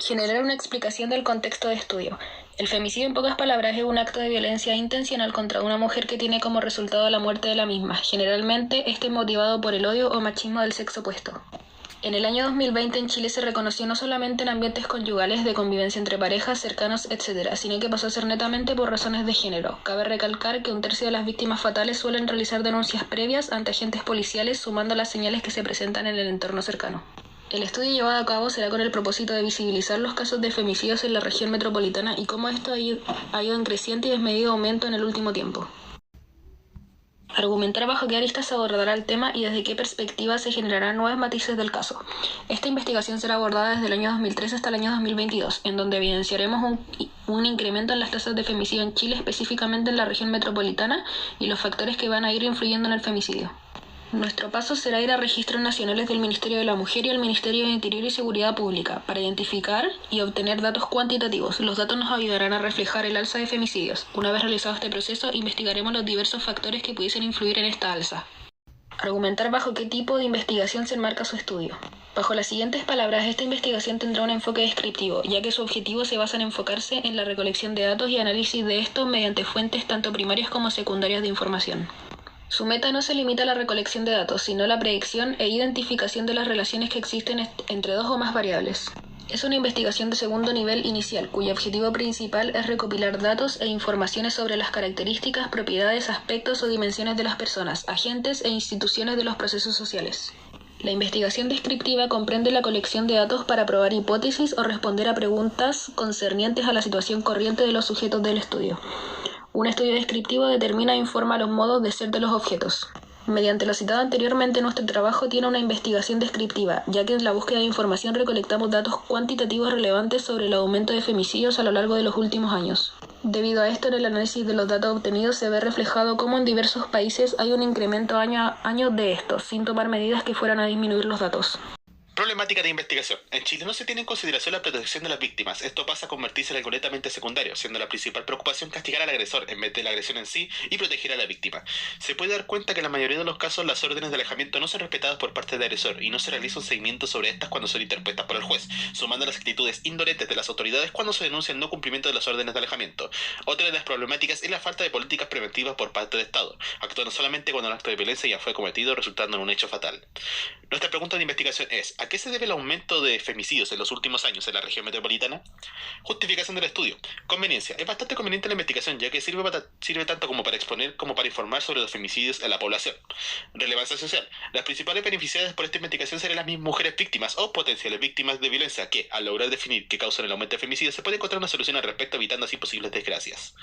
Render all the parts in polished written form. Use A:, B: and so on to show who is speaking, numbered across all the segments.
A: Generar una explicación del contexto de estudio. El femicidio, en pocas palabras, es un acto de violencia intencional contra una mujer que tiene como resultado la muerte de la misma. Generalmente, este es motivado por el odio o machismo del sexo opuesto. En el año 2020 en Chile se reconoció no solamente en ambientes conyugales de convivencia entre parejas, cercanos, etc., sino que pasó a ser netamente por razones de género. Cabe recalcar que 1/3 de las víctimas fatales suelen realizar denuncias previas ante agentes policiales, sumando las señales que se presentan en el entorno cercano. El estudio llevado a cabo será con el propósito de visibilizar los casos de femicidios en la región metropolitana y cómo esto ha ido en creciente y desmedido aumento en el último tiempo. Argumentar bajo qué aristas se abordará el tema y desde qué perspectiva se generarán nuevos matices del caso. Esta investigación será abordada desde el año 2013 hasta el año 2022, en donde evidenciaremos un incremento en las tasas de femicidio en Chile, específicamente en la región metropolitana, y los factores que van a ir influyendo en el femicidio. Nuestro paso será ir a registros nacionales del Ministerio de la Mujer y al Ministerio de Interior y Seguridad Pública para identificar y obtener datos cuantitativos. Los datos nos ayudarán a reflejar el alza de femicidios. Una vez realizado este proceso, investigaremos los diversos factores que pudiesen influir en esta alza. Argumentar bajo qué tipo de investigación se enmarca su estudio. Bajo las siguientes palabras, esta investigación tendrá un enfoque descriptivo, ya que su objetivo se basa en enfocarse en la recolección de datos y análisis de estos mediante fuentes tanto primarias como secundarias de información. Su meta no se limita a la recolección de datos, sino a la predicción e identificación de las relaciones que existen entre dos o más variables. Es una investigación de segundo nivel inicial, cuyo objetivo principal es recopilar datos e informaciones sobre las características, propiedades, aspectos o dimensiones de las personas, agentes e instituciones de los procesos sociales. La investigación descriptiva comprende la colección de datos para probar hipótesis o responder a preguntas concernientes a la situación corriente de los sujetos del estudio. Un estudio descriptivo determina e informa los modos de ser de los objetos. Mediante lo citado anteriormente, nuestro trabajo tiene una investigación descriptiva, ya que en la búsqueda de información recolectamos datos cuantitativos relevantes sobre el aumento de femicidios a lo largo de los últimos años. Debido a esto, en el análisis de los datos obtenidos se ve reflejado cómo en diversos países hay un incremento año a año de estos, sin tomar medidas que fueran a disminuir los datos.
B: Problemática de investigación. En Chile no se tiene en consideración la protección de las víctimas. Esto pasa a convertirse en algo netamente secundario, siendo la principal preocupación castigar al agresor en vez de la agresión en sí y proteger a la víctima. Se puede dar cuenta que en la mayoría de los casos las órdenes de alejamiento no son respetadas por parte del agresor y no se realiza un seguimiento sobre estas cuando son interpuestas por el juez, sumando las actitudes indolentes de las autoridades cuando se denuncia el no cumplimiento de las órdenes de alejamiento. Otra de las problemáticas es la falta de políticas preventivas por parte del Estado, actuando solamente cuando el acto de violencia ya fue cometido, resultando en un hecho fatal. Nuestra pregunta de investigación es: ¿a qué se debe el aumento de femicidios en los últimos años en la región metropolitana? Justificación del estudio. Conveniencia. Es bastante conveniente la investigación, ya que sirve tanto como para exponer como para informar sobre los femicidios en la población. Relevancia social. Las principales beneficiadas por esta investigación serán las mismas mujeres víctimas o potenciales víctimas de violencia que, al lograr definir qué causan el aumento de femicidios, se puede encontrar una solución al respecto, evitando así posibles desgracias.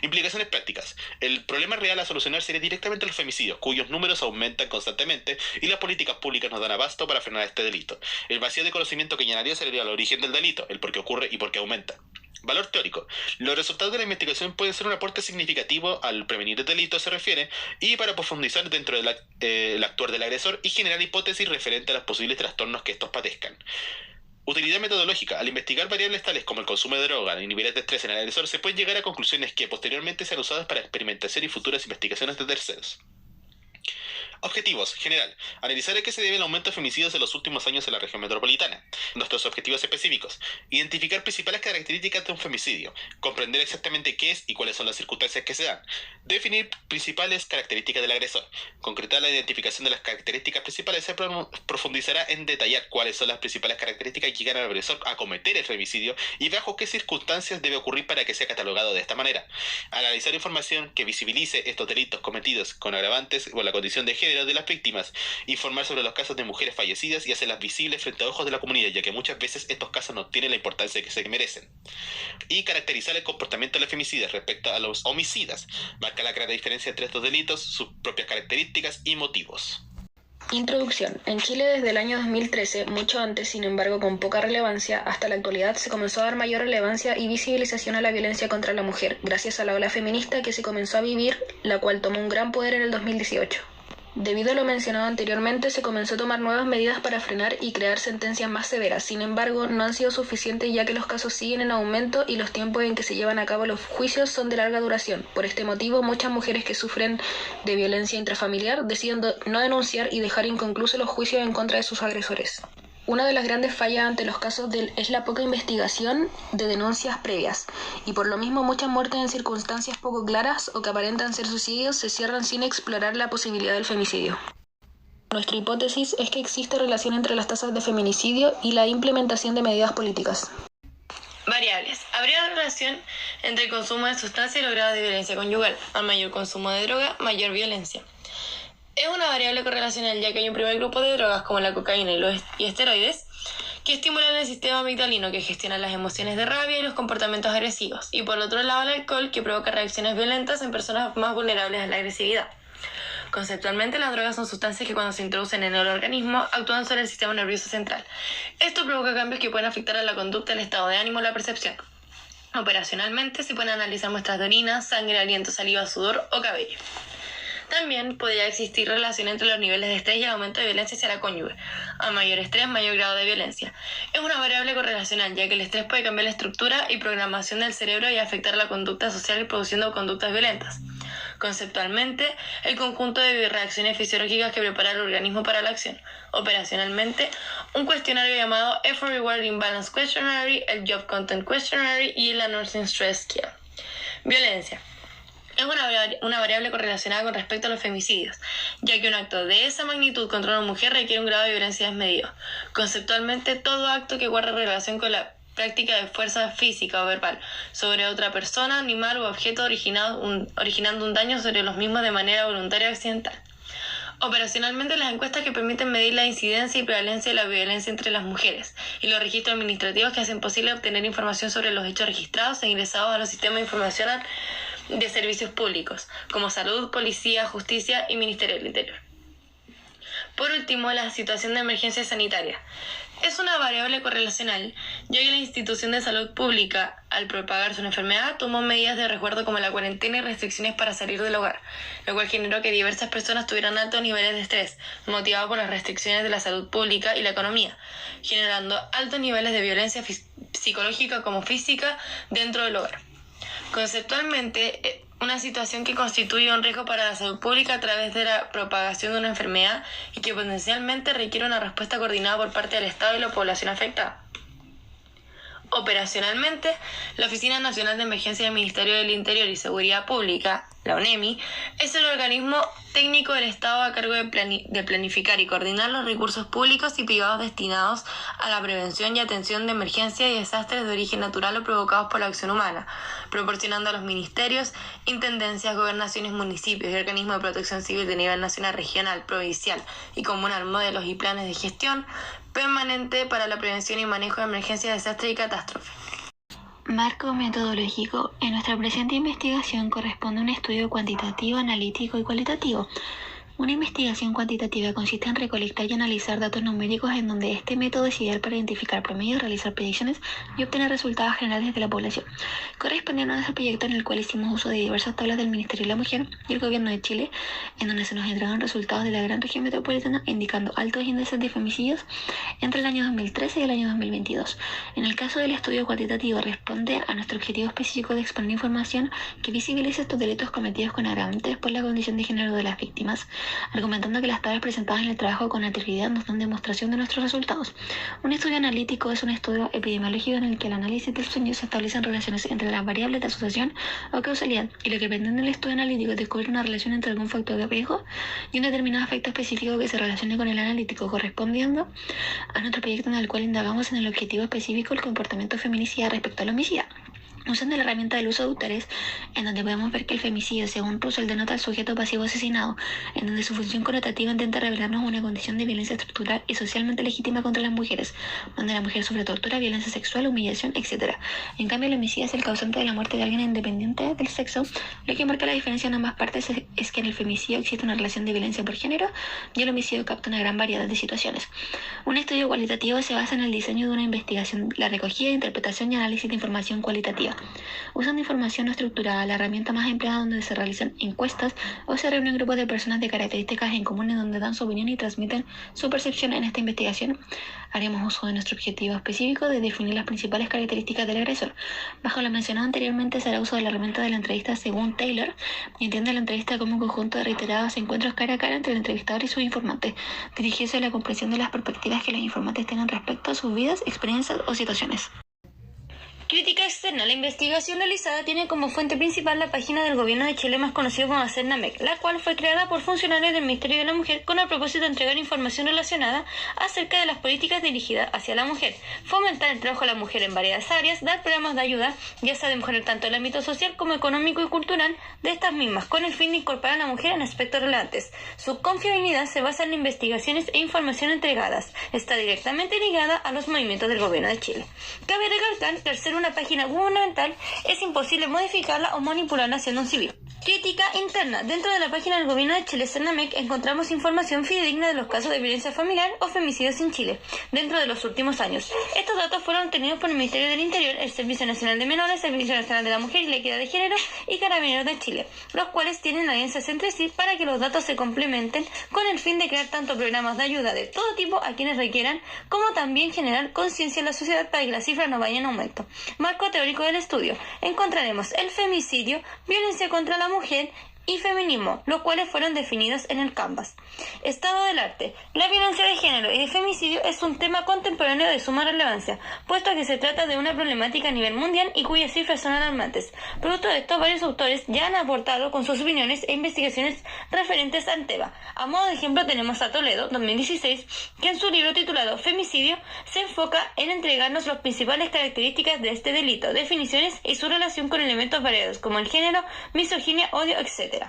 B: Implicaciones prácticas. El problema real a solucionar sería directamente los femicidios, cuyos números aumentan constantemente y las políticas públicas nos dan abasto para frenar este delito. El vacío de conocimiento que llenaría sería el origen del delito, el por qué ocurre y por qué aumenta. Valor teórico. Los resultados de la investigación pueden ser un aporte significativo al prevenir el delito se refiere y para profundizar dentro del actuar del agresor y generar hipótesis referente a los posibles trastornos que estos padezcan. Utilidad metodológica. Al investigar variables tales como el consumo de droga y niveles de estrés en el agresor, se pueden llegar a conclusiones que posteriormente sean usadas para experimentación y futuras investigaciones de terceros. Objetivos. General. Analizar a qué se debe el aumento de femicidios en los últimos años en la región metropolitana. Nuestros objetivos específicos. Identificar principales características de un femicidio. Comprender exactamente qué es y cuáles son las circunstancias que se dan. Definir principales características del agresor. Concretar la identificación de las características principales. Se profundizará en detallar cuáles son las principales características que llegan al agresor a cometer el femicidio y bajo qué circunstancias debe ocurrir para que sea catalogado de esta manera. Analizar información que visibilice estos delitos cometidos con agravantes o la condición de género de las víctimas, informar sobre los casos de mujeres fallecidas y hacerlas visibles frente a ojos de la comunidad, ya que muchas veces estos casos no tienen la importancia que se merecen. Y caracterizar el comportamiento de los femicidas respecto a los homicidas, marca la clara diferencia entre estos delitos, sus propias características y motivos.
A: Introducción. En Chile desde el año 2013, mucho antes, sin embargo con poca relevancia, hasta la actualidad se comenzó a dar mayor relevancia y visibilización a la violencia contra la mujer, gracias a la ola feminista que se comenzó a vivir, la cual tomó un gran poder en el 2018. Debido a lo mencionado anteriormente, se comenzó a tomar nuevas medidas para frenar y crear sentencias más severas. Sin embargo, no han sido suficientes ya que los casos siguen en aumento y los tiempos en que se llevan a cabo los juicios son de larga duración. Por este motivo, muchas mujeres que sufren de violencia intrafamiliar deciden no denunciar y dejar inconclusos los juicios en contra de sus agresores. Una de las grandes fallas ante los casos es la poca investigación de denuncias previas, y por lo mismo muchas muertes en circunstancias poco claras o que aparentan ser suicidios se cierran sin explorar la posibilidad del femicidio. Nuestra hipótesis es que existe relación entre las tasas de feminicidio y la implementación de medidas políticas.
C: Variables. Habría relación entre el consumo de sustancias y los grados de violencia conyugal. A mayor consumo de droga, mayor violencia. Es una variable correlacional ya que hay un primer grupo de drogas como la cocaína y esteroides que estimulan el sistema amigdalino que gestiona las emociones de rabia y los comportamientos agresivos, y por otro lado el alcohol que provoca reacciones violentas en personas más vulnerables a la agresividad. Conceptualmente, las drogas son sustancias que cuando se introducen en el organismo actúan sobre el sistema nervioso central. Esto provoca cambios que pueden afectar a la conducta, el estado de ánimo o la percepción. Operacionalmente se pueden analizar muestras de orina, sangre, aliento, saliva, sudor o cabello. También podría existir relación entre los niveles de estrés y el aumento de violencia hacia la cónyuge. A mayor estrés, mayor grado de violencia. Es una variable correlacional, ya que el estrés puede cambiar la estructura y programación del cerebro y afectar la conducta social produciendo conductas violentas. Conceptualmente, el conjunto de reacciones fisiológicas que prepara el organismo para la acción. Operacionalmente, un cuestionario llamado Effort Reward Imbalance Questionnaire, el Job Content Questionnaire y la Nursing Stress Scale. Violencia. Es una variable correlacionada con respecto a los femicidios, ya que un acto de esa magnitud contra una mujer requiere un grado de violencia desmedido. Conceptualmente, todo acto que guarde relación con la práctica de fuerza física o verbal sobre otra persona, animal u objeto originando un daño sobre los mismos de manera voluntaria o accidental. Operacionalmente, las encuestas que permiten medir la incidencia y prevalencia de la violencia entre las mujeres y los registros administrativos que hacen posible obtener información sobre los hechos registrados e ingresados a los sistemas de información de servicios públicos, como salud, policía, justicia y Ministerio del Interior. Por último, la situación de emergencia sanitaria. Es una variable correlacional, ya que la institución de salud pública, al propagarse una enfermedad, tomó medidas de resguardo como la cuarentena y restricciones para salir del hogar, lo cual generó que diversas personas tuvieran altos niveles de estrés, motivado por las restricciones de la salud pública y la economía, generando altos niveles de violencia psicológica como física dentro del hogar. Conceptualmente, una situación que constituye un riesgo para la salud pública a través de la propagación de una enfermedad y que potencialmente requiere una respuesta coordinada por parte del Estado y la población afectada. Operacionalmente, la Oficina Nacional de Emergencia del Ministerio del Interior y Seguridad Pública, la ONEMI, es el organismo técnico del Estado a cargo de planificar y coordinar los recursos públicos y privados destinados a la prevención y atención de emergencias y desastres de origen natural o provocados por la acción humana, proporcionando a los ministerios, intendencias, gobernaciones, municipios y organismos de protección civil de nivel nacional, regional, provincial y comunal modelos y planes de gestión permanente para la prevención y manejo de emergencias, desastres y catástrofes.
D: Marco metodológico. En nuestra presente investigación corresponde un estudio cuantitativo, analítico y cualitativo. Una investigación cuantitativa consiste en recolectar y analizar datos numéricos en donde este método es ideal para identificar promedios, realizar predicciones y obtener resultados generales de la población. Correspondiendo a nuestro proyecto en el cual hicimos uso de diversas tablas del Ministerio de la Mujer y el Gobierno de Chile, en donde se nos entregan resultados de la gran región metropolitana indicando altos índices de femicidios entre el año 2013 y el año 2022. En el caso del estudio cuantitativo responde a nuestro objetivo específico de exponer información que visibilice estos delitos cometidos con agravantes por la condición de género de las víctimas, argumentando que las tablas presentadas en el trabajo con anterioridad nos dan demostración de nuestros resultados. Un estudio analítico es un estudio epidemiológico en el que el análisis del sueño se establecen relaciones entre las variables de asociación o causalidad, y lo que pretende el estudio analítico es descubrir una relación entre algún factor de riesgo y un determinado efecto específico que se relacione con el analítico, correspondiendo a nuestro proyecto en el cual indagamos en el objetivo específico del comportamiento feminicida respecto al homicida. Usando la herramienta del uso de autores, en donde podemos ver que el femicidio, según Russell, denota al sujeto pasivo asesinado, en donde su función connotativa intenta revelarnos una condición de violencia estructural y socialmente legítima contra las mujeres, donde la mujer sufre tortura, violencia sexual, humillación, etc. En cambio, el homicidio es el causante de la muerte de alguien independiente del sexo. Lo que marca la diferencia en ambas partes es que en el femicidio existe una relación de violencia por género y el homicidio capta una gran variedad de situaciones. Un estudio cualitativo se basa en el diseño de una investigación, la recogida, interpretación y análisis de información cualitativa. Usando información no estructurada, la herramienta más empleada donde se realizan encuestas o se reúnen grupos de personas de características en común en donde dan su opinión y transmiten su percepción en esta investigación, Haremos uso de nuestro objetivo específico de definir las principales características del agresor. Bajo lo mencionado anteriormente, se hará uso de la herramienta de la entrevista según Taylor, y entiende la entrevista como un conjunto de reiterados encuentros cara a cara entre el entrevistador y su informante, dirigiéndose a la comprensión de las perspectivas que los informantes tienen respecto a sus vidas, experiencias o situaciones.
E: Crítica externa. La investigación realizada tiene como fuente principal la página del Gobierno de Chile, más conocido como CERNAMEC, la cual fue creada por funcionarios del Ministerio de la Mujer con el propósito de entregar información relacionada acerca de las políticas dirigidas hacia la mujer, fomentar el trabajo de la mujer en varias áreas, dar programas de ayuda, ya sea de mujer tanto en el ámbito social como económico y cultural de estas mismas, con el fin de incorporar a la mujer en aspectos relevantes. Su confiabilidad se basa en investigaciones e información entregadas. Está directamente ligada a los movimientos del Gobierno de Chile. Cabe recalcar que al ser una página gubernamental es imposible modificarla o manipularla siendo un civil. Crítica interna. Dentro de la página del Gobierno de Chile, CERNAMEC, encontramos información fidedigna de los casos de violencia familiar o femicidios en Chile dentro de los últimos años. Estos datos fueron obtenidos por el Ministerio del Interior, el Servicio Nacional de Menores, el Servicio Nacional de la Mujer y la Equidad de Género y Carabineros de Chile, los cuales tienen alianzas entre sí para que los datos se complementen con el fin de crear tanto programas de ayuda de todo tipo a quienes requieran, como también generar conciencia en la sociedad para que las cifras no vayan en aumento. Marco teórico del estudio. Encontraremos el femicidio, violencia contra la mujer y feminismo, los cuales fueron definidos en el Canvas. Estado del arte. La violencia de género y de femicidio es un tema contemporáneo de suma relevancia, puesto que se trata de una problemática a nivel mundial y cuyas cifras son alarmantes. Producto de esto, varios autores ya han aportado con sus opiniones e investigaciones referentes al tema. A modo de ejemplo tenemos a Toledo, 2016, que en su libro titulado Femicidio se enfoca en entregarnos las principales características de este delito, definiciones y su relación con elementos variados como el género, misoginia, odio, etc.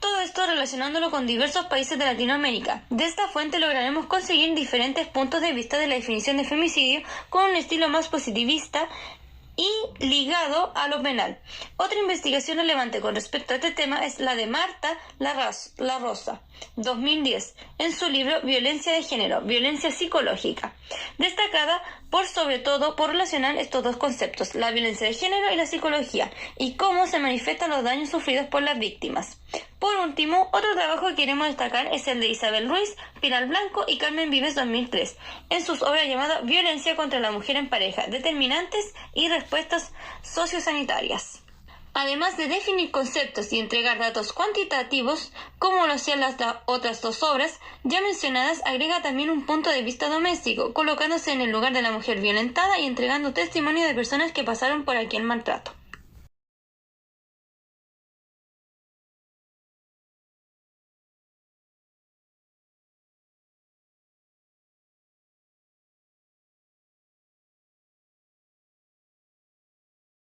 E: Todo esto relacionándolo con diversos países de Latinoamérica. De esta fuente lograremos conseguir diferentes puntos de vista de la definición de femicidio con un estilo más positivista y ligado a lo penal. Otra investigación relevante con respecto a este tema es la de Marta La Rosa, 2010, en su libro Violencia de Género, Violencia Psicológica, destacada sobre todo por relacionar estos dos conceptos, la violencia de género y la psicología, y cómo se manifiestan los daños sufridos por las víctimas. Por último, otro trabajo que queremos destacar es el de Isabel Ruiz, Pilar Blanco y Carmen Vives, 2003, en sus obras llamadas Violencia contra la mujer en pareja, determinantes y respuestas sociosanitarias. Además de definir conceptos y entregar datos cuantitativos, como lo hacían las otras dos obras ya mencionadas, agrega también un punto de vista doméstico, colocándose en el lugar de la mujer violentada y entregando testimonio de personas que pasaron por aquel maltrato.